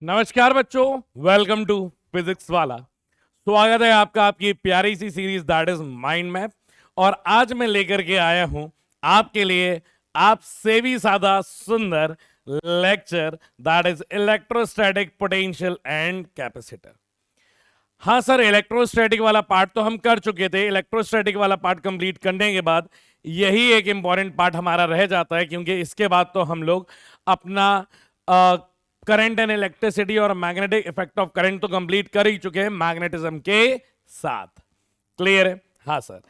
नमस्कार बच्चों, welcome to physics वाला। स्वागत है आपका आपकी प्यारी सी series that is mind map. और आज मैं लेकर के आया हूं आपके लिए आपसे भी सादा सुंदर lecture that is electrostatic potential and capacitor. हाँ सर, इलेक्ट्रोस्टैटिक वाला पार्ट तो हम कर चुके थे। इलेक्ट्रोस्टैटिक वाला पार्ट कंप्लीट करने के बाद यही एक इंपॉर्टेंट पार्ट हमारा रह जाता है, क्योंकि इसके बाद तो हम लोग अपना करंट एंड इलेक्ट्रिसिटी और मैग्नेटिक इफेक्ट ऑफ करंट तो कंप्लीट कर ही चुके हैं मैग्नेटिज्म के साथ। क्लियर है? हाँ सर।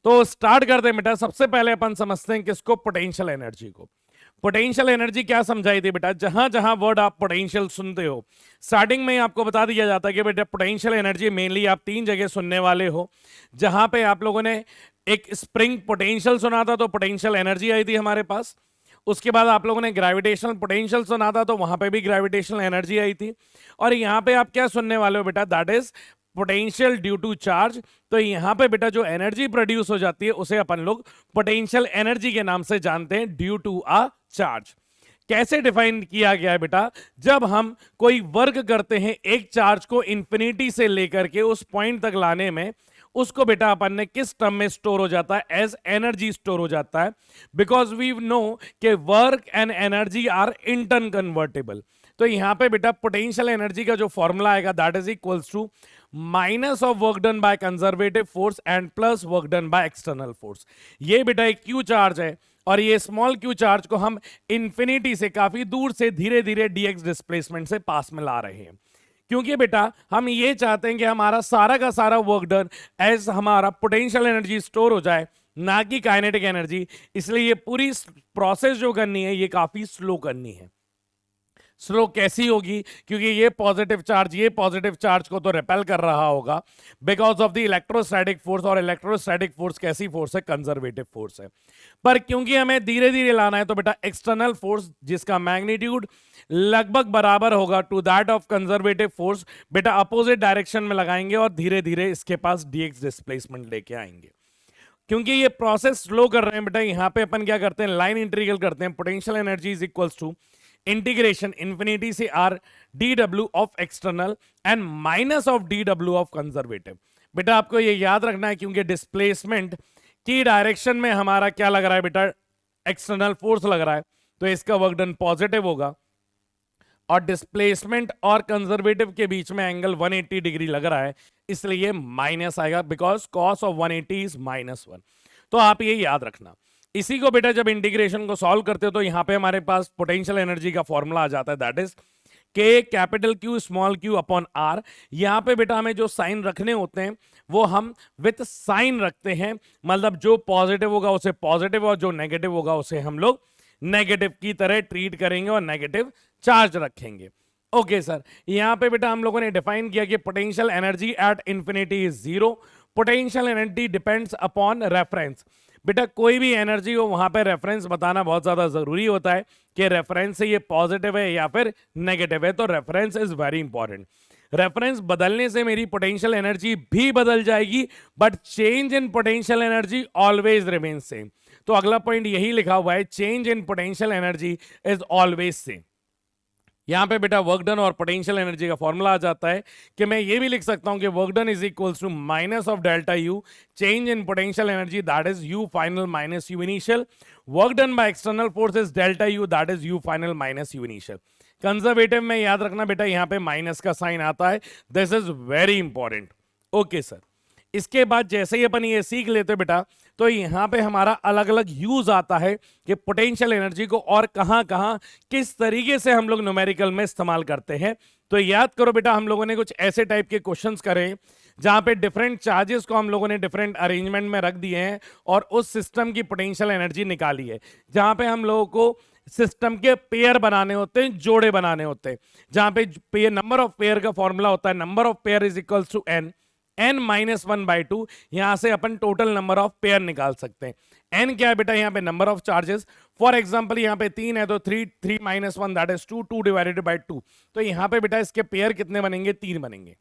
तो स्टार्ट करते हैं बेटा। सबसे पहले अपन समझते हैं किसको, पोटेंशियल एनर्जी को। पोटेंशियल एनर्जी क्या समझाई थी बेटा? जहां जहां वर्ड आप पोटेंशियल सुनते हो, स्टार्टिंग में ही आपको बता दिया जाता है कि बेटा पोटेंशियल एनर्जी मेनली आप तीन जगह सुनने वाले हो। जहां पे आप लोगों ने एक स्प्रिंग पोटेंशियल सुना था तो पोटेंशियल एनर्जी आई थी हमारे पास। उसके बाद आप लोगों ने ग्रेविटेशनल पोटेंशियल सुना था तो वहां पे भी ग्रेविटेशनल एनर्जी आई थी। और यहां पे आप क्या सुनने वाले हो बेटा? That is potential due to charge. तो यहां पे बेटा जो एनर्जी प्रोड्यूस हो जाती है उसे अपन लोग पोटेंशियल एनर्जी के नाम से जानते हैं, ड्यू टू अ चार्ज। कैसे डिफाइन किया गया है बेटा? जब हम कोई वर्क करते हैं एक चार्ज को इंफिनिटी से लेकर के उस पॉइंट तक लाने में, उसको बेटा अपन ने किस टर्म में स्टोर हो जाता है? एज एनर्जी स्टोर हो जाता है। बिकॉज वी नो कि work and energy are interconvertible. तो यहां पे बेटा पोटेंशियल एनर्जी का जो फॉर्मूला आएगा that is equals to minus of work done by conservative force and plus work done by external force. ये बेटा एक क्यू चार्ज है और ये स्मॉल क्यू चार्ज को हम इंफिनिटी से काफी दूर से धीरे धीरे डीएक्स डिस्प्लेसमेंट से पास में ला रहे हैं, क्योंकि बेटा हम ये चाहते हैं कि हमारा सारा का सारा वर्क डन एज हमारा पोटेंशियल एनर्जी स्टोर हो जाए, ना कि काइनेटिक एनर्जी। इसलिए ये पूरी प्रोसेस जो करनी है ये काफी स्लो करनी है। स्लो कैसी होगी? क्योंकि ये पॉजिटिव चार्ज को तो रिपेल कर रहा होगा because of the electrostatic force. और इलेक्ट्रोस्टैटिक फोर्स कैसी फोर्स है? कंजर्वेटिव फोर्स है। पर क्योंकि हमें धीरे धीरे लाना है तो बेटा एक्सटर्नल फोर्स जिसका मैग्नीट्यूड लगभग बराबर होगा to that of conservative force, बेटा अपोजिट डायरेक्शन में लगाएंगे और धीरे धीरे इसके पास डीएक्स डिस्प्लेसमेंट लेके आएंगे। क्योंकि ये प्रोसेस स्लो कर रहे हैं बेटा, यहां पे अपन क्या करते हैं? लाइन इंटीग्रल करते हैं। Potential energy is equals to integration infinity से R D W of external and minus of D W of conservative. बेटा आपको ये याद रखना है क्योंकि डिस्प्लेसमेंट की डायरेक्शन में हमारा क्या लग रहा है बेटा? एक्सटर्नल फोर्स लग रहा है, तो इसका वर्क डन पॉजिटिव होगा। और डिस्प्लेसमेंट और कंजर्वेटिव के बीच में एंगल 180 डिग्री लग रहा है, इसलिए माइनस आएगा बिकॉज कॉस ऑफ 180 इज -1। तो आप ये याद रखना। इसी को बेटा जब इंटीग्रेशन को सॉल्व करते हो तो यहां पे हमारे पास पोटेंशियल एनर्जी का फॉर्मूला आ जाता है that is K capital Q small Q upon R. यहां पे बेटा हमें जो साइन रखने होते हैं वो हम विथ साइन रखते हैं, मतलब जो पॉजिटिव होगा उसे पॉजिटिव और जो नेगेटिव होगा उसे हम लोग नेगेटिव की तरह ट्रीट करेंगे और नेगेटिव चार्ज रखेंगे। ओके सर, यहां पे बेटा हम लोगों ने डिफाइन किया कि potential energy at infinity is zero. Potential energy depends upon reference. बेटा कोई भी एनर्जी हो वहां पे रेफरेंस बताना बहुत ज्यादा जरूरी होता है कि रेफरेंस से ये पॉजिटिव है या फिर नेगेटिव है, तो reference is very important. Reference बदलने से मेरी पोटेंशियल एनर्जी भी बदल जाएगी, but change in potential energy always remain same. तो अगला पॉइंट यही लिखा हुआ है, change in potential energy is always same. यहां पे बेटा वर्क डन और पोटेंशियल एनर्जी का फॉर्मूला आ जाता है कि मैं ये भी लिख सकता हूं कि work done is equals to minus of delta U change in potential energy that is U final minus U initial. Work done by external force is delta U that is U final minus U initial. Conservative में याद रखना बेटा यहां पे minus का sign आता है, this is very important. Okay sir, इसके बाद जैसे ही अपन ये सीख लेते बेटा तो यहां पे हमारा अलग अलग यूज आता है कि पोटेंशियल एनर्जी को और कहां कहां किस तरीके से हम लोग न्यूमेरिकल में इस्तेमाल करते हैं। तो याद करो बेटा, हम लोगों ने कुछ ऐसे टाइप के क्वेश्चंस करे जहां पे डिफरेंट चार्जेस को हम लोगों ने डिफरेंट अरेंजमेंट में रख दिए हैं और उस सिस्टम की पोटेंशियल एनर्जी निकाली है। जहां पे हम लोगों को सिस्टम के पेयर बनाने होते हैं, जोड़े बनाने होते हैं, जहां पे पेयर नंबर ऑफ पेयर का फॉर्मूला होता है number of pair is equals to n -1/2। यहां से अपन टोटल नंबर ऑफ पेयर निकाल सकते हैं। n क्या है बेटा? यहां पे number of charges. For example यहां पे 3 है तो 3 -1 दैट इज 2 डिवाइडेड बाय 2। तो यहां पे बेटा इसके पेयर कितने बनेंगे? 3 बनेंगे।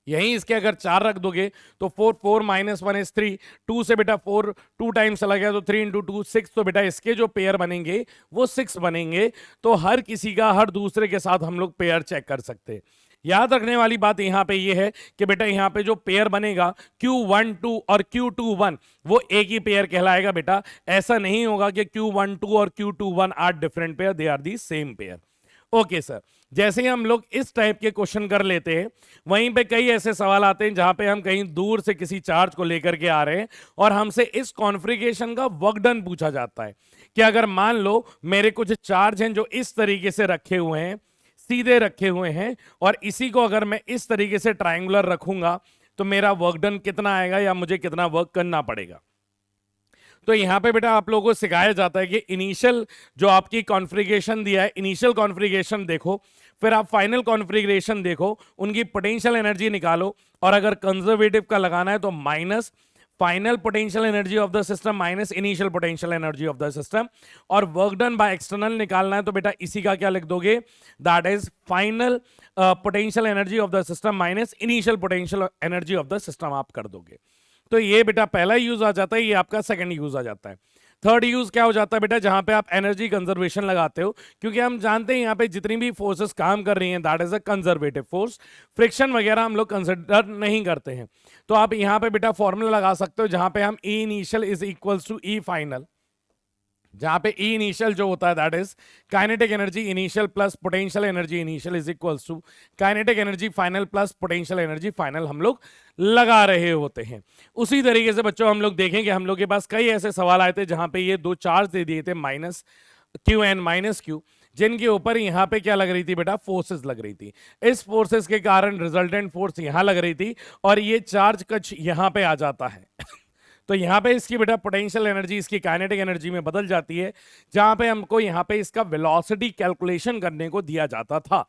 यहीं इसके अगर 4 रख दोगे तो 4 माइनस 1 इज 3, 2 से बेटा 4 2 टाइम्स चला गया तो 3 इंटू 2 6, तो बेटा इसके जो पेयर बनेंगे वो 6 बनेंगे। तो हर किसी का हर दूसरे के साथ हम लोग पेयर चेक कर सकते हैं। याद रखने वाली बात यहाँ पे ये है कि बेटा यहाँ पे जो पेयर बनेगा Q12 और Q21 वो एक ही पेयर कहलाएगा बेटा। ऐसा नहीं होगा कि Q12 और Q21 are different pair, they are the same pair. Okay sir, जैसे ही हम लोग इस टाइप के क्वेश्चन कर लेते हैं, वहीं पे कई ऐसे सवाल आते हैं जहां पे हम कहीं दूर से किसी चार्ज को लेकर के आ रहे हैं और हमसे इस कॉन्फ़िगरेशन का वर्क डन पूछा जाता है कि अगर मान लो मेरे कुछ चार्ज हैं जो इस तरीके से रखे हुए हैं, सीधे रखे हुए हैं, और इसी को अगर मैं इस तरीके से ट्रायंगुलर रखूंगा तो मेरा वर्क डन कितना आएगा या मुझे कितना वर्क करना पड़ेगा। तो यहाँ पे बेटा आप लोगों को सिखाया जाता है कि इनिशियल जो आपकी कॉन्फ़िगरेशन दिया है, इनिशियल कॉन्फ़िगरेशन देखो, फिर आप फाइनल कॉन्फ़िगरेशन देखो, उनकी पोटेंशियल एनर्जी निकालो, और अगर कंजर्वेटिव का लगाना है तो minus final potential energy of the system minus initial potential energy of the system, और वर्क डन बाय एक्सटर्नल निकालना है तो बेटा इसी का क्या लिख दोगे, that is final potential energy of the system minus initial potential energy of the system आप कर दोगे। तो ये बेटा पहला यूज आ जाता है, ये आपका सेकंड यूज आ जाता है। थर्ड यूज क्या हो जाता है बेटा, जहां पे आप एनर्जी कंजर्वेशन लगाते हो, क्योंकि हम जानते हैं यहाँ पे जितनी भी फोर्सेस काम कर रही हैं that is a conservative force, friction वगैरह हम लोग कंसिडर नहीं करते हैं। तो आप यहाँ पे बेटा फॉर्मूला लगा सकते हो जहां पे हम E initial is equals to E final, जहां पे ई इनिशियल जो होता है that is kinetic energy initial plus potential energy initial is equals to kinetic energy final plus potential energy final हम लोग लगा रहे होते हैं। उसी तरीके से बच्चों हम लोग देखेंगे, हम लोग के पास कई ऐसे सवाल आए थे जहां पे ये दो चार्ज दे दिए थे minus Q N minus Q, जिनके ऊपर यहाँ पे क्या लग रही थी बेटा, फोर्सेस लग रही थी। इस फोर्सेस के कारण रिजल्टेंट फोर्स यहाँ लग रही थी और ये चार्ज कच यहाँ पे आ जाता है तो यहाँ पे इसकी बेटा पोटेंशियल एनर्जी इसकी काइनेटिक एनर्जी में बदल जाती है, जहां पे हमको यहाँ पे इसका वेलोसिटी कैलकुलेशन करने को दिया जाता था।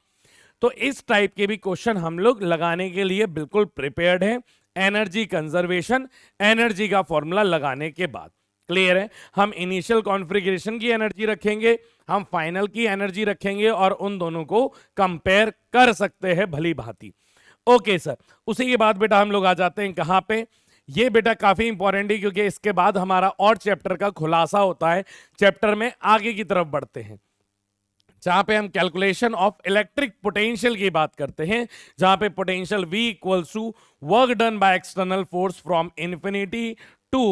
तो इस टाइप के भी क्वेश्चन हम लोग लगाने के लिए बिल्कुल प्रिपेयर्ड हैं, एनर्जी कंजर्वेशन एनर्जी का फॉर्मूला लगाने के बाद। क्लियर है, हम इनिशियल कॉन्फ़िगरेशन की एनर्जी रखेंगे, हम फाइनल की एनर्जी रखेंगे और उन दोनों को कंपेयर कर सकते हैं भली भांति। ओके सर, उसी के बाद बेटा हम लोग आ जाते हैं कहां पे, ये बेटा काफी इंपॉर्टेंट है क्योंकि इसके बाद हमारा और चैप्टर का खुलासा होता है, चैप्टर में आगे की तरफ बढ़ते हैं जहां पे हम कैलकुलेशन ऑफ इलेक्ट्रिक पोटेंशियल की बात करते हैं, जहां पे potential V equals to work done by external force from infinity to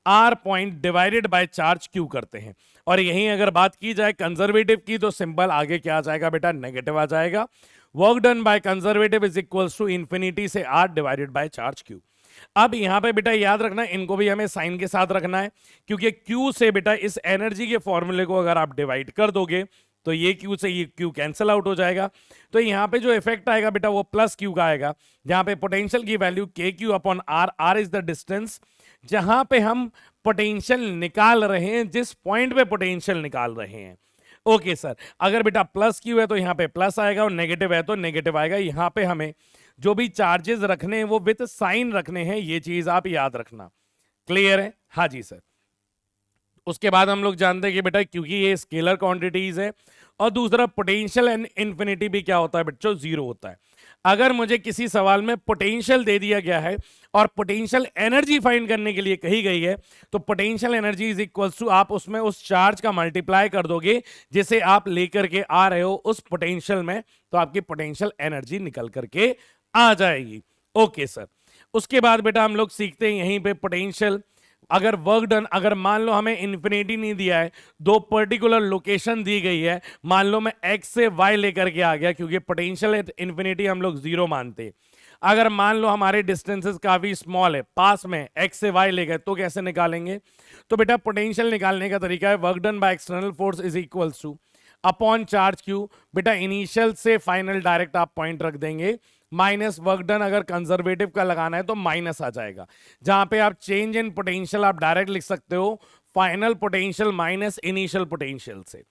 R point divided by charge Q करते हैं। और यहीं अगर बात की जाए कंजर्वेटिव की तो सिंबल आगे क्या आ जाएगा बेटा, नेगेटिव आ जाएगा। Work done by conservative is equals to infinity से R divided by charge Q। अब यहां पे बेटा याद रखना, इनको भी हमें साइन के साथ रखना है क्योंकि Q से बेटा इस एनर्जी के फॉर्मूले को अगर आप डिवाइड कर दोगे तो ये Q से ये Q कैंसिल आउट हो जाएगा। तो यहाँ पे जो इफेक्ट आएगा बेटा वो प्लस Q का आएगा, जहां पे पोटेंशियल की value KQ upon R, R is the distance जहां पे हम पोटेंशियल निकाल रहे हैं, जिस पॉइंट पे पोटेंशियल निकाल रहे हैं। ओके सर, अगर बेटा प्लस Q है तो यहाँ पे प्लस आएगा और नेगेटिव है तो नेगेटिव आएगा। यहाँ पे हमें जो भी चार्जेस रखने हैं वो विद साइन रखने हैं, ये चीज आप याद रखना। क्लियर है, हाँ जी सर। उसके बाद हम लोग जानते हैं कि बेटा क्योंकि ये स्केलर क्वांटिटीज है और दूसरा पोटेंशियल एंड इन्फिनिटी भी क्या होता है बच्चों, जीरो होता है। अगर मुझे किसी सवाल में पोटेंशियल दे दिया गया है और पोटेंशियल एनर्जी फाइंड करने के लिए कही गई है तो potential energy is equals to आप उसमें उस चार्ज का मल्टीप्लाई कर दोगे जिसे आप लेकर के आ रहे हो उस पोटेंशियल में, तो आपकी पोटेंशियल एनर्जी निकल करके आ जाएगी। ओके सर, उसके बाद बेटा हम लोग सीखते हैं यहीं पे पोटेंशियल, अगर वर्क डन, अगर मान लो हमें इन्फिनिटी नहीं दिया है, दो पर्टिकुलर लोकेशन दी गई है, मान लो मैं x से y लेकर के आ गया क्योंकि पोटेंशियल इन्फिनिटी हम लोग जीरो मानते हैं। अगर मान लो हमारे डिस्टेंसेस काफी स्मॉल है, पास में x से y ले गए तो कैसे निकालेंगे, तो बेटा पोटेंशियल निकालने का तरीका है work done by external force is equals two upon charge Q। बेटा इनिशियल से फाइनल डायरेक्ट आप पॉइंट रख देंगे, माइनस वर्क डन, अगर कंजर्वेटिव का लगाना है तो माइनस आ जाएगा, जहां पे आप चेंज इन पोटेंशियल आप डायरेक्ट लिख सकते हो final potential minus initial potential से।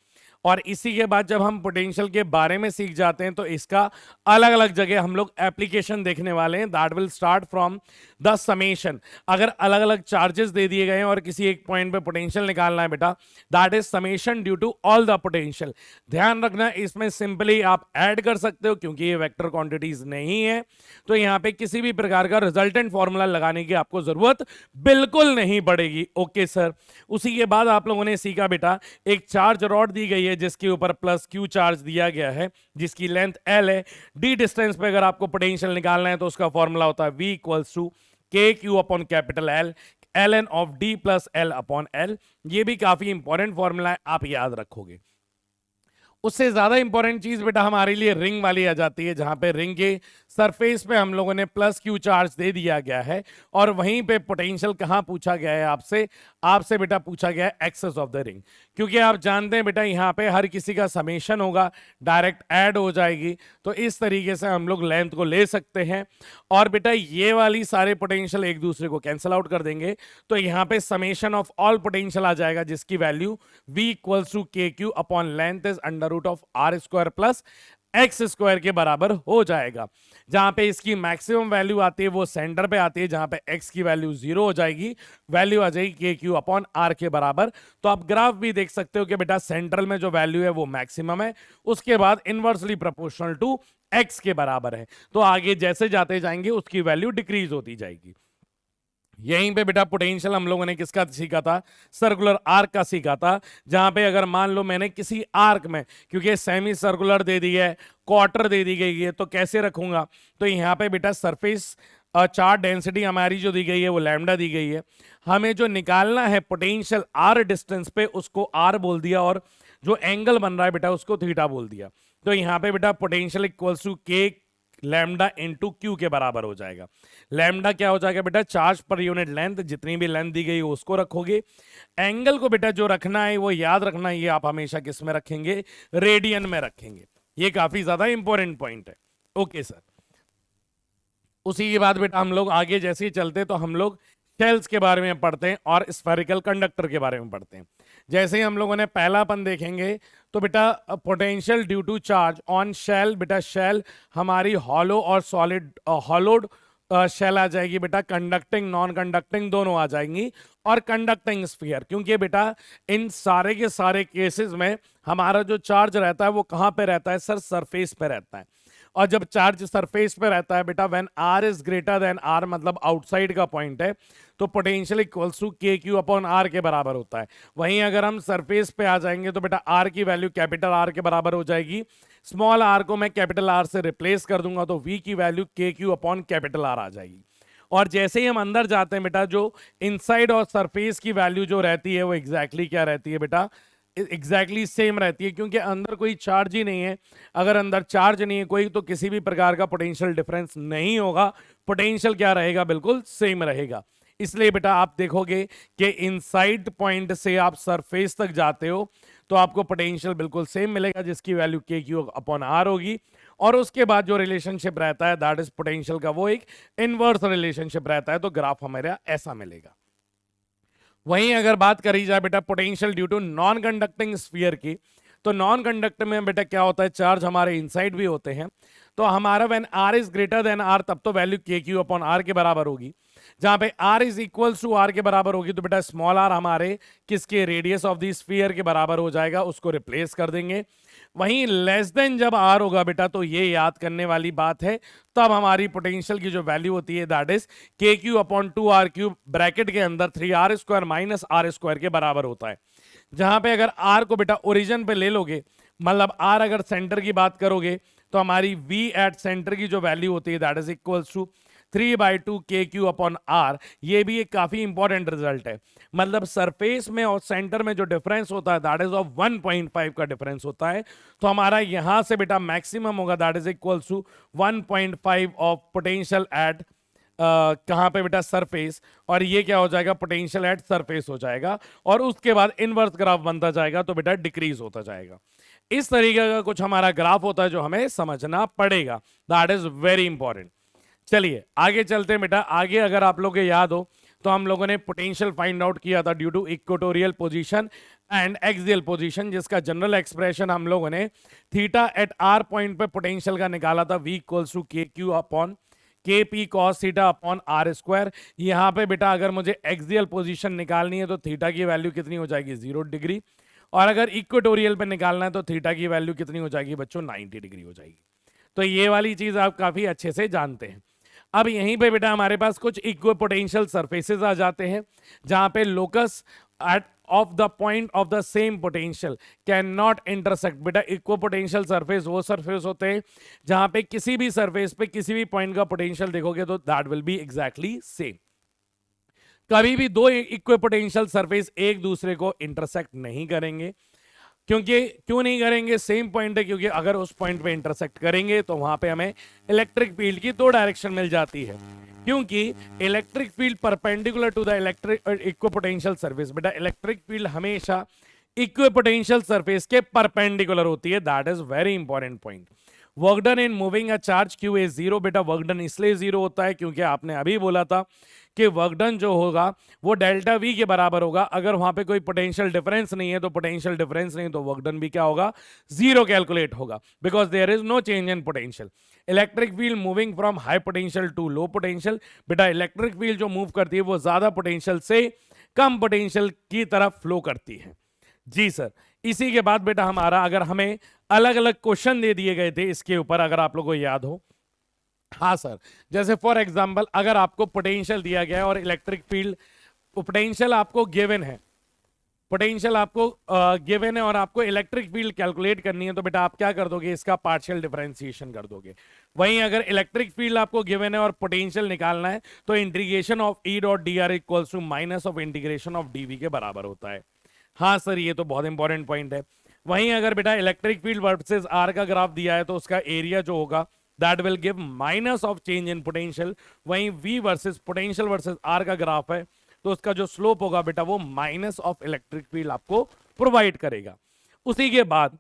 और इसी के बाद जब हम पोटेंशियल के बारे में सीख जाते हैं तो इसका अलग अलग जगह हम लोग एप्लीकेशन देखने वाले हैं। That will start from the summation. अगर अलग अलग चार्जेस दे दिए गए हैं और किसी एक पॉइंट पे पोटेंशियल निकालना है बेटा, that is summation due to all the potential. ध्यान रखना, इसमें सिंपली आप ऐड कर सकते हो क्योंकि ये वेक्टर क्वांटिटीज नहीं है, तो यहां पे किसी भी प्रकार का रिजल्टेंट फॉर्मूला लगाने की आपको जरूरत बिल्कुल नहीं पड़ेगी। Okay sir. उसी के बाद आप लोगों ने सीखा बेटा, एक चार्ज रॉड दी गई है जिसके ऊपर प्लस क्यू चार्ज दिया गया है, जिसकी लेंथ एल है। डी डिस्टेंस पे अगर आपको पोटेंशियल निकालना है तो उसका फॉर्मूला होता है V equals to K Q upon capital L L N of D plus L upon L. ये भी काफी इंपॉर्टेंट फॉर्मूला है, आप याद रखोगे। उससे ज्यादा इंपॉर्टेंट चीज बेटा हमारे लिए रिंग वाली आ जाती है, जहां पे रिंग के सरफेस पे हम लोगों ने प्लस क्यू चार्ज दे दिया गया है और वहीं पे पोटेंशियल कहां पूछा गया है आपसे, आपसे बेटा पूछा गया है एक्सेस ऑफ द रिंग। क्योंकि आप जानते हैं बेटा यहां पे हर किसी का समेशन होगा, डायरेक्ट ऐड हो जाएगी, तो इस तरीके से हम लोग लेंथ को ले सकते हैं और बेटा ये वाली सारे पोटेंशियल एक दूसरे को कैंसिल आउट कर देंगे, तो यहां पे समेशन ऑफ ऑल पोटेंशियल आ जाएगा जिसकी value V equals to K Q upon length is under root of R square plus X square के बराबर हो जाएगा। जहां पे इसकी मैक्सिमम वैल्यू आती है वो सेंटर पे आती है, जहां पे x की वैल्यू 0 हो जाएगी, वैल्यू आ जाएगी के क्यू अपॉन आर के बराबर। तो आप ग्राफ भी देख सकते हो कि बेटा सेंट्रल में जो वैल्यू है वो मैक्सिमम है, उसके बाद इनवर्सली प्रोपोर्शनल टू x के बराबर है, तो आगे जैसे जाते जाएंगे उसकी वैल्यू डिक्रीज होती जाएगी। यहीं पे बेटा पोटेंशियल हम लोगों ने किसका सीखा था, सर्कुलर आर्क का सीखा था, जहां पे अगर मान लो मैंने किसी आर्क में, क्योंकि सेमी सर्कुलर दे दी है, क्वार्टर दे दी गई है, तो कैसे रखूंगा, तो यहाँ पे बेटा सरफेस चार्ज डेंसिटी हमारी जो दी गई है वो लैम्डा दी गई है, हमें जो निकालना है पोटेंशियल आर डिस्टेंस पे उसको आर बोल दिया और जो एंगल बन रहा है बेटा उसको थीटा बोल दिया। तो यहाँ पे बेटा पोटेंशियल इक्वल्स टू के लैम्डा इंटू क्यू के बराबर हो जाएगा। लैम्डा क्या हो जाएगा बेटा, चार्ज पर यूनिट लेंथ, जितनी भी लेंथ दी गई है उसको रखोगे। एंगल को बेटा जो रखना है वो याद रखना, ये आप हमेशा किस में रखेंगे, रेडियन में रखेंगे। ये काफी ज्यादा इंपॉर्टेंट पॉइंट है। Okay sir. उसी के बाद बेटा हम लोग आगे जैसे ही चलते तो हम लोग शेल्स के बारे में पढ़ते हैं और स्फेरिकल कंडक्टर के बारे में पढ़ते हैं। जैसे ही हम लोगों ने पहलापन देखेंगे तो बेटा potential due to charge on shell, बेटा शेल हमारी हॉलो और सॉलिड हॉलोड शेल आ जाएगी बेटा, कंडक्टिंग नॉन कंडक्टिंग दोनों आ जाएंगी, और कंडक्टिंग स्फीयर, क्योंकि बेटा इन सारे के सारे केसेस में हमारा जो चार्ज रहता है वो कहाँ पे रहता है सर, सरफेस पे रहता है। और जब चार्ज सरफेस पे रहता है बेटा, when R is greater than R, मतलब आउटसाइड का पॉइंट है, तो potential equals to K Q upon R के बराबर होता है। वहीं अगर हम सरफेस पे आ जाएंगे तो बेटा आर की वैल्यू कैपिटल आर के बराबर हो जाएगी, स्मॉल आर को मैं कैपिटल आर से रिप्लेस कर दूंगा तो वी की वैल्यू के क्यू अपॉन कैपिटल आर आ जाएगी। और जैसे ही हम अंदर जाते हैं बेटा, जो इनसाइड और सरफेस की वैल्यू जो रहती है वो एग्जैक्टली क्या रहती है बेटा, एग्जैक्टली सेम रहती है, क्योंकि अंदर कोई चार्ज ही नहीं है। अगर अंदर चार्ज नहीं है कोई तो किसी भी प्रकार का पोटेंशियल डिफरेंस नहीं होगा, पोटेंशियल क्या रहेगा, बिल्कुल सेम रहेगा। इसलिए बेटा आप देखोगे कि इनसाइड पॉइंट से आप सरफेस तक जाते हो तो आपको पोटेंशियल बिल्कुल सेम मिलेगा, जिसकी वैल्यू के क्यू अपॉन आर होगी। और उसके बाद जो रिलेशनशिप रहता है दैट इज पोटेंशियल का वो एक इनवर्स रिलेशनशिप रहता है, तो ग्राफ हमारा ऐसा मिलेगा। वहीं अगर बात करी जाए बेटा potential due to non conducting sphere की, तो नॉन कंडक्टर में बेटा क्या होता है, चार्ज हमारे इनसाइड भी होते हैं, तो हमारा when R is greater than R तब तो वैल्यू के क्यू अपॉन आर के बराबर होगी। जहां पे R is equals to R के बराबर होगी तो बेटा स्मॉल आर हमारे किसके, रेडियस ऑफ द स्फीयर के बराबर हो जाएगा, उसको रिप्लेस कर देंगे। वहीं लेस देन जब आर होगा बेटा, तो ये याद करने वाली बात है, तब हमारी पोटेंशियल की जो वैल्यू होती है that is K Q upon two R cube bracket के अंदर 3r square minus are square के बराबर होता है। जहां पे अगर आर को बेटा ओरिजिन पे ले लोगे, मतलब आर अगर सेंटर की बात करोगे तो हमारी वी एट सेंटर की जो वैल्यू होती है दैट इज इक्वल्स टू 3/2 के क्यू अपॉन आर। ये भी एक काफी इंपॉर्टेंट रिजल्ट है, मतलब सरफेस में और सेंटर में जो डिफरेंस होता है दैट इज ऑफ 1.5 का डिफरेंस होता है, तो हमारा यहां से बेटा मैक्सिमम होगा that is equals to 1.5 of potential at कहां पे बेटा, सरफेस, और ये क्या हो जाएगा, पोटेंशियल एट सरफेस हो जाएगा, और उसके बाद इनवर्स ग्राफ बनता जाएगा तो बेटा डिक्रीज होता जाएगा। इस तरीके का कुछ हमारा ग्राफ होता है जो हमें समझना पड़ेगा, दैट इज वेरी इंपॉर्टेंट। चलिए आगे चलते हैं बेटा। आगे अगर आप लोग को याद हो तो हम लोगों ने पोटेंशियल फाइंड आउट किया था due to equatorial position and axial position, जिसका जनरल एक्सप्रेशन हम लोगों ने थीटा एट आर पॉइंट पे पोटेंशियल का निकाला था V equals to K Q upon K P cos theta upon R square. यहाँ पे बेटा अगर मुझे एक्सियल पोजीशन निकालनी है तो थीटा की वैल्यू कितनी हो जाएगी 0 डिग्री, और अगर इक्वेटोरियल पे निकालना है तो थीटा की वैल्यू कितनी हो जाएगी बच्चों 90 डिग्री हो जाएगी। तो ये वाली चीज आप काफी अच्छे से जानते हैं। अब यहीं पे बेटा हमारे पास कुछ इक्विपोटेंशियल सरफेसेस आ जाते हैं जहां पे locus at of the point of the same potential can not intersect. बेटा इक्विपोटेंशियल सरफेस वो सरफेस होते हैं जहां पे किसी भी सरफेस पे किसी भी पॉइंट का पोटेंशियल देखोगे तो that will be exactly same. कभी भी दो इक्विपोटेंशियल सरफेस एक दूसरे को इंटरसेक्ट नहीं करेंगे। क्यों नहीं करेंगे? सेम पॉइंट है, क्योंकि अगर उस पॉइंट पे इंटरसेक्ट करेंगे तो वहां पे हमें इलेक्ट्रिक फील्ड की दो डायरेक्शन मिल जाती है, क्योंकि electric field perpendicular to the electric equipotential surface. बेटा इलेक्ट्रिक फील्ड हमेशा इक्विपोटेंशियल सरफेस के परपेंडिकुलर होती है, that is very important point. Work done in moving a charge Q is zero. बेटा वर्क डन इसलिए जीरो होता है क्योंकि आपने अभी बोला था कि वर्क डन जो होगा वो डेल्टा वी के बराबर होगा। अगर वहां पे कोई पोटेंशियल डिफरेंस नहीं है तो पोटेंशियल डिफरेंस नहीं तो वर्क डन भी क्या होगा? जीरो कैलकुलेट होगा, because there is no change in potential. Electric field moving from high potential to low potential. बेटा इलेक्ट्रिक फील्ड जो मूव करती है वो ज्यादा पोटेंशियल से कम पोटेंशियल की तरफ फ्लो करती है। जी सर। इसी के बाद बेटा हमारा, अगर हमें अलग अलग क्वेश्चन दे दिए गए थे इसके ऊपर, अगर आप लोगों को याद हो, हाँ सर, जैसे फॉर एग्जांपल अगर आपको पोटेंशियल दिया गया है और इलेक्ट्रिक फील्ड पोटेंशियल आपको गिवन है, पोटेंशियल आपको गिवन है और आपको इलेक्ट्रिक फील्ड कैलकुलेट करनी है, तो बेटा आप क्या कर दोगे? इसका पार्शियल डिफरेंशिएशन कर दोगे। वहीं अगर इलेक्ट्रिक फील्ड आपको गिवन है और पोटेंशियल निकालना है तो integration of E dot D R equals to minus of integration of DV के बराबर होता है। हाँ सर, ये तो बहुत इंपॉर्टेंट पॉइंट है। वहीं अगर बेटा इलेक्ट्रिक फील्ड वर्सेस आर का ग्राफ दिया है तो उसका एरिया जो होगा that will give minus of change in potential. वहीं V versus potential versus R का ग्राफ है तो उसका जो स्लोप होगा बेटा वो माइनस ऑफ इलेक्ट्रिक फील्ड आपको प्रोवाइड करेगा। उसी के बाद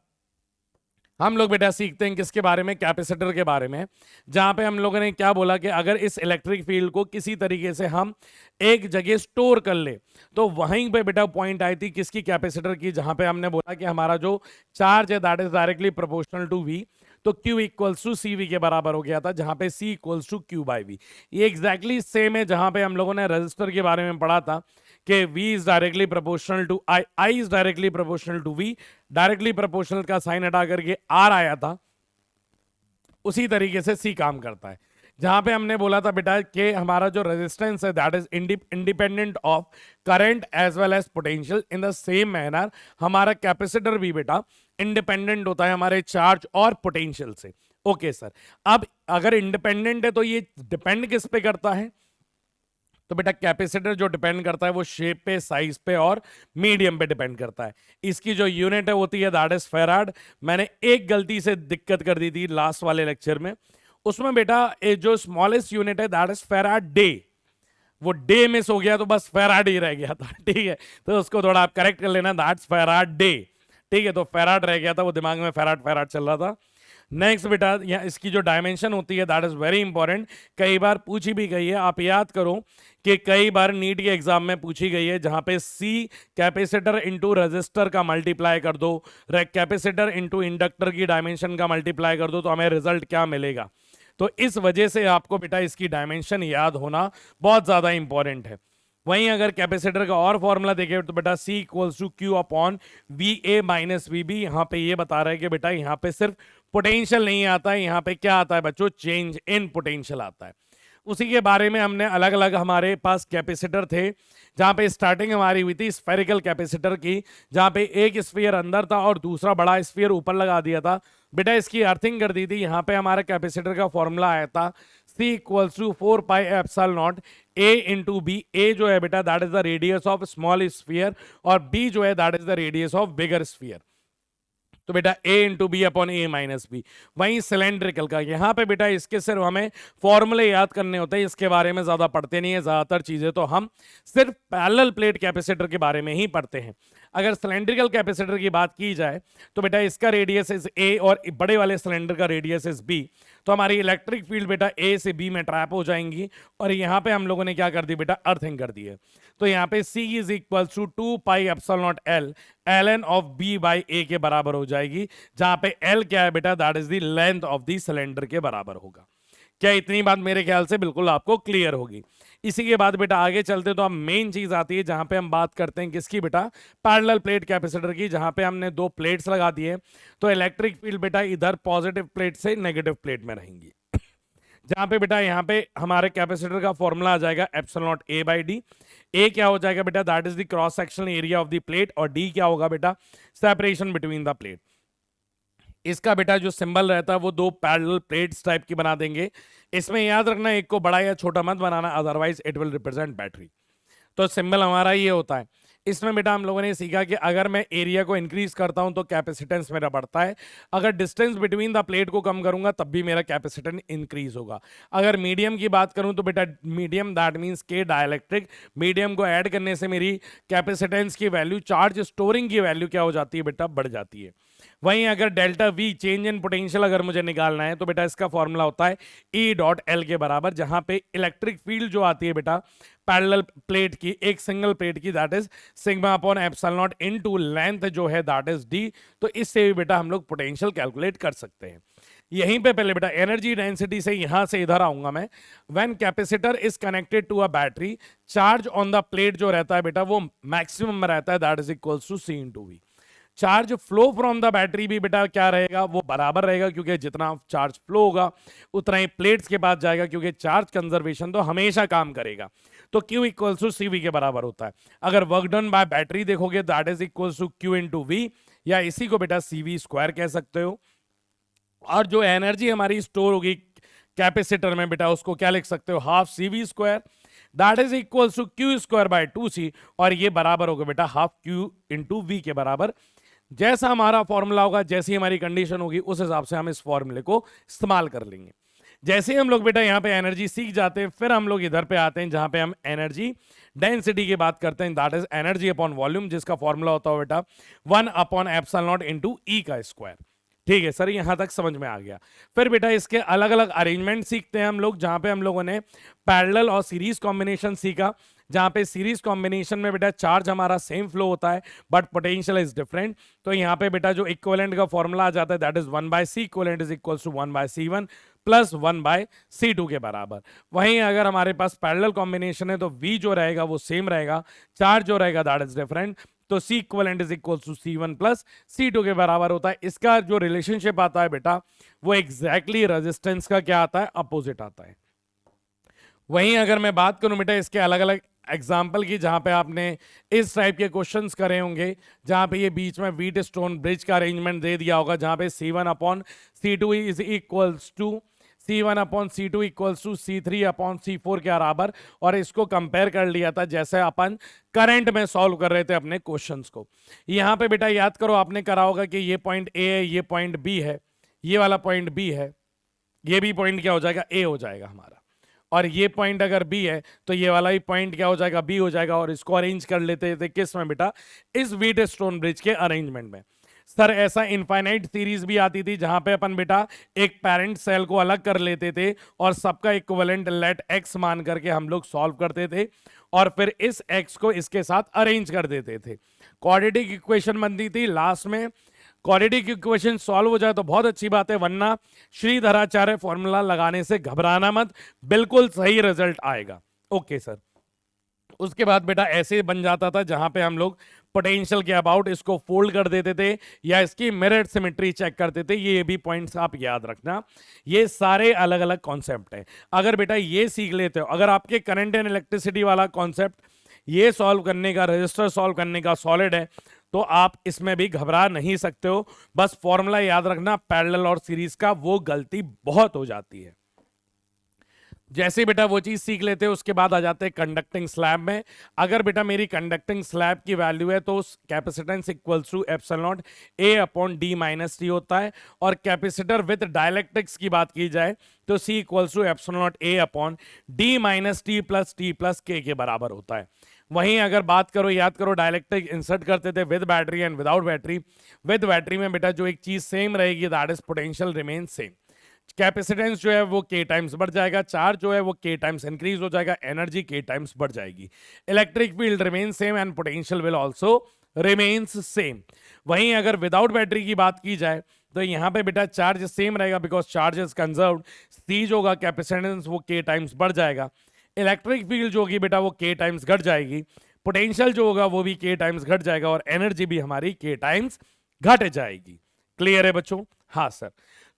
हम लोग बेटा सीखते हैं किसके बारे में? कैपेसिटर के बारे में, जहां पे हम लोगों ने क्या बोला कि अगर इस इलेक्ट्रिक फील्ड को किसी तरीके से हम एक जगह स्टोर कर ले तो वहीं पे बेटा पॉइंट आई थी किसकी? कैपेसिटर की, जहां पे हमने बोला कि हमारा जो चार्ज है that is directly proportional to V, तो Q equals to C V के बराबर हो गया था, जहां पे C equals to Q by V. ये एग्जैक्टली सेम है जहां पे हम लोगों ने रजिस्टर के बारे में पढ़ा था कि V is directly proportional to I is directly proportional to V, directly proportional का साइन हटा करके R आया था। उसी तरीके से C काम करता है, जहां पे हमने बोला था बेटा कि हमारा जो रेजिस्टेंस है that is independent of current as well as potential. In the same manner हमारा कैपेसिटर भी बेटा इंडिपेंडेंट होता है हमारे चार्ज और पोटेंशियल से। ओके सर, अब अगर इंडिपेंडेंट है तो ये डिपेंड किस पे करता है? तो बेटा कैपेसिटर जो डिपेंड करता है वो शेप पे, साइज पे और मीडियम पे डिपेंड करता है। इसकी जो यूनिट है होती है दैट इज फेराड। मैंने एक गलती से दिक्कत कर दी थी लास्ट वाले लेक्चर में, उसमें बेटा जो स्मॉलेस्ट यूनिट है दैट इज फेराड डे, वो डे मिस हो गया तो बस फेराड ही रह गया था, ठीक है, तो उसको थोड़ा आप करेक्ट कर लेना, दैट्स फेराड डे, ठीक है। तो फेराड रह गया था, वो दिमाग में फेराड फेराड चल रहा था। नेक्स्ट बेटा यहाँ इसकी जो डायमेंशन होती है दैट इज वेरी इंपॉर्टेंट, कई बार पूछी भी गई है, आप याद करो कि कई बार नीट के एग्जाम में पूछी गई है, जहां पे C कैपेसिटर इंटू रजिस्टर का मल्टीप्लाई कर दो, कैपेसिटर इंटू इंडक्टर की डायमेंशन का मल्टीप्लाई कर दो तो हमें रिजल्ट क्या मिलेगा। तो इस वजह से आपको बेटा इसकी डायमेंशन याद होना बहुत ज्यादा इंपॉर्टेंट है। वहीं अगर कैपेसिटर का और फॉर्मूला देखें तो बेटा C equals to Q upon V A minus V B. यहाँ पे ये बता रहा है कि बेटा यहाँ पे सिर्फ पोटेंशियल नहीं आता है, यहाँ पे क्या आता है बच्चों? चेंज इन पोटेंशियल आता है। उसी के बारे में हमने अलग अलग हमारे पास कैपेसिटर थे, जहाँ पे स्टार्टिंग हमारी हुई थी स्फेरिकल कैपेसिटर की, जहाँ पे एक स्फीयर अंदर था और दूसरा बड़ा स्फीयर ऊपर लगा दिया था। बेटा इसकी अर्थिंग कर दी थी। यहाँ पे हमारे कैपेसिटर का फॉर्मूला आया था C equals to 4 pi epsilon not A into B. A जो है बेटा that is the radius of small sphere और बी जो है that is the radius of bigger sphere. तो बेटा A into B upon A minus B. वहीं cylindrical का यहाँ पे बेटा इसके सिर्फ हमें फॉर्मूले याद करने होते हैं, इसके बारे में ज्यादा पढ़ते नहीं है, ज्यादातर चीजें तो हम सिर्फ पैरेलल प्लेट कैपेसिटर के बारे में ही पढ़ते हैं। अगर सिलेंड्रिकल कैपेसिटर की बात की जाए तो बेटा इसका रेडियस इज ए और बड़े वाले सिलेंडर का रेडियस इज बी, तो हमारी इलेक्ट्रिक फील्ड बेटा ए से बी में ट्रैप हो जाएंगी और यहाँ पे हम लोगों ने क्या कर दी बेटा, अर्थिंग कर दी है। तो यहाँ पे C is equal to 2 pi epsilon naught L ln of B by A के बराबर हो जाएगी, जहां पे L क्या है बेटा, that is the length of the cylinder के बराबर होगा। क्या इतनी बात मेरे ख्याल से बिल्कुल आपको क्लियर होगी। इसी के बाद बेटा आगे चलते तो अब मेन चीज आती है जहां पे हम बात करते हैं किसकी बेटा, पैरेलल प्लेट कैपेसिटर की, जहां पे हमने दो प्लेट्स लगा दिए तो इलेक्ट्रिक फील्ड बेटा इधर पॉजिटिव प्लेट से नेगेटिव प्लेट में रहेंगी। जहां पे बेटा यहाँ पे हमारे कैपेसिटर का फॉर्मूला आ जाएगा epsilon not A by D. A क्या हो जाएगा बेटा, that is the cross sectional area of the plate, और डी क्या होगा बेटा, सेपरेशन बिटवीन द प्लेट। इसका बेटा जो सिंबल रहता है वो दो पैरेलल प्लेट्स टाइप की बना देंगे। इसमें याद रखना एक को बड़ा या छोटा मत बनाना, otherwise it will represent battery. तो सिंबल हमारा ये होता है। इसमें बेटा हम लोगों ने सीखा कि अगर मैं एरिया को इंक्रीज करता हूं तो कैपेसिटेंस मेरा बढ़ता है, अगर डिस्टेंस बिटवीन द प्लेट को कम करूंगा तब भी मेरा कैपेसिटेंस इंक्रीज होगा। अगर मीडियम की बात करूं तो बेटा मीडियम दैट मींस के डाइलेक्ट्रिक, मीडियम को ऐड करने से मेरी कैपेसिटेंस की वैल्यू, चार्ज स्टोरिंग की वैल्यू क्या हो जाती है बेटा, बढ़ जाती है। वहीं अगर delta we change in potential अगर मुझे निकालना है तो बेटा इसका फॉर्मूला होता है E डॉट एल के बराबर, जहां पे इलेक्ट्रिक फील्ड जो आती है बेटा पैरेलल प्लेट की, एक सिंगल प्लेट की, that is sigma upon epsilon not into length जो है दैट इज डी। तो इससे भी बेटा हम लोग पोटेंशियल कैलकुलेट कर सकते हैं। यहीं पे पहले बेटा एनर्जी डेंसिटी से यहां से इधर आऊंगा मैं। When capacitor is connected to a battery, charge on the plate जो रहता है बेटा वो मैक्सिमम में रहता है, that is equals to C into V. Charge flow from the battery भी बेटा क्या रहेगा, वो बराबर रहेगा, क्योंकि जितना चार्ज फ्लो होगा उतना ही प्लेट्स के पास जाएगा, क्योंकि चार्ज कंजर्वेशन तो हमेशा काम करेगा। तो Q इक्वल्स टू CV के बराबर होता है। अगर वर्क डन बाय बैटरी देखोगे that is equals to Q into V, या इसी को बेटा CV स्क्वायर कह सकते हो। और जो एनर्जी हमारी स्टोर होगी कैपेसिटर में बेटा उसको क्या लिख सकते हो, half CV square, that is equals to Q square by 2C, और ये बराबर होगा बेटा हाफ Q इंटू वी के बराबर। जैसा हमारा फॉर्मूला होगा, जैसी हमारी कंडीशन होगी, उस हिसाब से हम इस फॉर्मूले को इस्तेमाल कर लेंगे। जैसे ही हम लोग बेटा यहाँ पे एनर्जी सीख जाते हैं, फिर हम लोग इधर पे आते हैं जहां पे हम एनर्जी डेंसिटी की बात करते हैं, that is energy upon volume, जिसका फॉर्मूला होता है बेटा 1 upon epsilon not into E का स्क्वायर। ठीक है सर, यहां तक समझ में आ गया। फिर बेटा इसके अलग अलग अरेंजमेंट सीखते हैं हम लोग, जहां पे हम लोगों ने पैरेलल और सीरीज कॉम्बिनेशन सीखा, जहां पे सीरीज कॉम्बिनेशन में बेटा चार्ज हमारा सेम फ्लो होता है बट पोटेंशियल इज डिफरेंट। तो यहाँ पे बेटा जो इक्विवेलेंट का फॉर्मूला आ जाता है that is 1 by C equivalent is equals to 1 by C1 plus 1 by C2 के बराबर। वहीं अगर हमारे पास पैरेलल कॉम्बिनेशन है तो V जो रहेगा वो सेम रहेगा, चार्ज जो रहेगा दैट इज डिफरेंट, तो C equivalent is equals to C1 plus C2 के बराबर होता है। इसका जो रिलेशनशिप आता है बेटा वो एग्जैक्टली रेजिस्टेंस का क्या आता है, अपोजिट आता है। वहीं अगर मैं बात करूं बेटा इसके अलग अलग एग्जाम्पल की, जहां पे आपने इस टाइप के क्वेश्चंस करे होंगे, जहां पे ये बीच में व्हीट स्टोन ब्रिज का अरेंजमेंट दे दिया होगा, जहां पे C1 upon C2 is equals to C1 upon C2 equals to C3 upon C4 के बराबर, और इसको कंपेयर कर लिया था जैसे अपन करंट में सॉल्व कर रहे थे अपने क्वेश्चंस को। यहाँ पे बेटा याद करो आपने करा होगा कि ये पॉइंट A है, ये पॉइंट B है, ये वाला पॉइंट B है, ये भी पॉइंट क्या हो जाएगा, A हो जाएगा हमारा, और ये पॉइंट अगर B है तो ये वाला ही पॉइंट क्या हो जाएगा, B हो जाएगा। और इसको अरेंज कर लेते थे किस में बेटा, इस व्हीट स्टोन ब्रिज के अरेंजमेंट में। सर ऐसा इनफाइनाइट सीरीज भी आती थी जहां पे अपन बेटा एक पेरेंट सेल को अलग कर लेते थे और सबका इक्विवेलेंट लेट x मान करके हम लोग सॉल्व करते थे, और फिर इस x को इसके साथ अरेंज कर देते थे। क्वाड्रेटिक इक्वेशन बनती थी लास्ट में। क्वाड्रेटिक इक्वेशन सॉल्व हो जाए तो बहुत अच्छी बात है, वरना श्रीधराचार्य फॉर्मूला लगाने से घबराना मत, बिल्कुल सही रिजल्ट आएगा। ओके सर, उसके बाद बेटा ऐसे बन जाता था जहां पे हम लोग पोटेंशियल के अबाउट इसको फोल्ड कर देते थे या इसकी मिरर सिमेट्री चेक करते थे। ये भी पॉइंट्स आप याद रखना, ये सारे अलग अलग कॉन्सेप्ट हैं। अगर बेटा ये सीख लेते हो, अगर आपके करंट एंड इलेक्ट्रिसिटी वाला कॉन्सेप्ट ये सॉल्व करने का, रजिस्टर सॉल्व करने का सॉलिड है, तो आप इसमें भी घबरा नहीं सकते हो। बस फॉर्मूला याद रखना पैरेलल और सीरीज का, वो गलती बहुत हो जाती है। जैसे बेटा वो चीज सीख लेते हैं उसके बाद आ जाते हैं कंडक्टिंग स्लैब में। अगर बेटा मेरी कंडक्टिंग स्लैब की वैल्यू है तो capacitance equals to epsilon not A upon D minus T होता है, और कैपेसिटर विद डायलेक्ट्रिक्स की बात की जाए तो C equals to epsilon not A upon D minus T plus K के बराबर होता है। वहीं अगर बात करो, याद करो, डाइलेक्ट्रिक इंसर्ट करते थे with battery and without battery. With battery में बेटा जो एक चीज सेम रहेगी, that is potential remain same. Capacitance जो है वो के टाइम्स बढ़ जाएगा, चार्ज जो है वो के टाइम्स इंक्रीज हो जाएगा, एनर्जी के टाइम्स बढ़ जाएगी। Electric field remain same and potential will also remains same. वहीं अगर विदाउट बैटरी की बात की जाए तो यहाँ पे बेटा चार्ज सेम रहेगा, बिकॉज चार्ज इज कंजर्व्ड, सीज होगा, कैपेसिटेंस वो के टाइम्स बढ़ जाएगा। इलेक्ट्रिक फील्ड जो होगी बेटा वो के टाइम्स घट जाएगी, पोटेंशियल जो होगा वो भी के टाइम्स घट जाएगा, और एनर्जी भी हमारी के टाइम्स घट जाएगी। क्लियर है बच्चों? हाँ सर।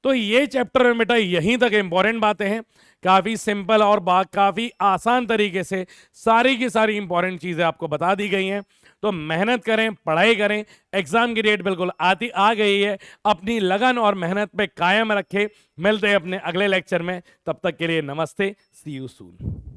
तो ये चैप्टर में बेटा यहीं तक इंपॉर्टेंट बातें हैं, काफी सिंपल और काफी आसान तरीके से सारी की सारी इंपॉर्टेंट चीजें आपको बता दी गई हैं। तो मेहनत करें, पढ़ाई करें, एग्जाम की डेट बिल्कुल आ गई है, अपनी लगन और मेहनत पे कायम रखें। मिलते हैं अपने अगले लेक्चर में, तब तक के लिए नमस्ते, सी यू सून।